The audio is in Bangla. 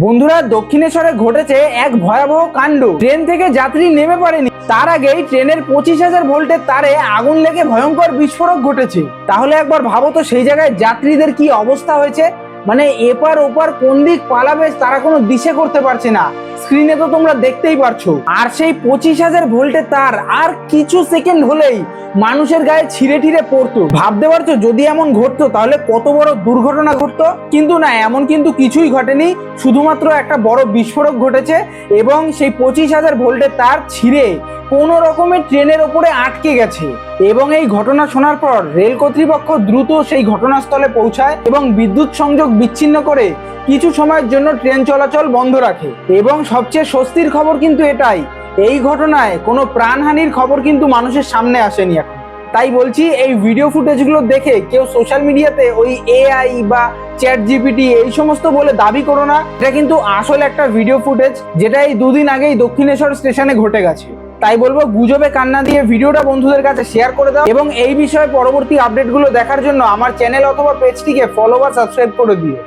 বন্ধুরা, দক্ষিণেশ্বরে ঘটেছে এক ভয়াবহ কাণ্ড। ট্রেন থেকে যাত্রী নেমে পড়েনি, তার আগেই ট্রেনের 25,000 ভোল্টের তারে আগুন লেগে ভয়ঙ্কর বিস্ফোরক ঘটেছে। তাহলে একবার ভাবো তো সেই জায়গায় যাত্রীদের কি অবস্থা হয়েছে। মানে এপার ওপার কোন দিক পালাবে তারা কোনো দিশে করতে পারছে না। স্ক্রিনে তো তোমরা দেখতেই পারছো। আর সেই 25,000 ভোল্টের তার আর কিছু সেকেন্ড হলেই মানুষের গায়ে ছিঁড়ে ঠিড়ে পড়তো। ভাবতে পারছো যদি এমন ঘটতো তাহলে কত বড় দুর্ঘটনা ঘটতো। কিন্তু না, এমন কিন্তু কিছুই ঘটেনি, শুধুমাত্র একটা বড় বিস্ফোরক ঘটেছে এবং সেই 25,000 ভোল্টের তার ছিঁড়ে কোনো রকমের ট্রেনের ওপরে আটকে গেছে। এবং এই ঘটনা শোনার পর রেল কর্তৃপক্ষ দ্রুত সেই ঘটনাস্থলে পৌঁছায় এবং বিদ্যুৎ সংযোগ বিচ্ছিন্ন করে কিছু সময়ের জন্য ট্রেন চলাচল বন্ধ রাখে। এবং সবচেয়ে স্বস্তির খবর কিন্তু এটাই, এই ঘটনায় কোনো প্রাণহানির খবর কিন্তু মানুষের সামনে আসেনি এখন। তাই বলছি, এই ভিডিও ফুটেজগুলো দেখে কেউ সোশ্যাল মিডিয়াতে ওই এআই বা চ্যাট জিপিটি এই সমস্ত বলে দাবি করো না। এটা কিন্তু আসল একটা ভিডিও ফুটেজ, যেটা এই দুদিন আগেই দক্ষিণেশ্বর স্টেশনে ঘটে গেছে। তাই বলবো, গুজবে কান্না দিয়ে ভিডিওটা বন্ধুদের কাছে শেয়ার করে দাও এবং এই বিষয়ে পরবর্তী আপডেটগুলো দেখার জন্য আমার চ্যানেল অথবা পেজটিকে ফলো বা সাবস্ক্রাইব করে দিও।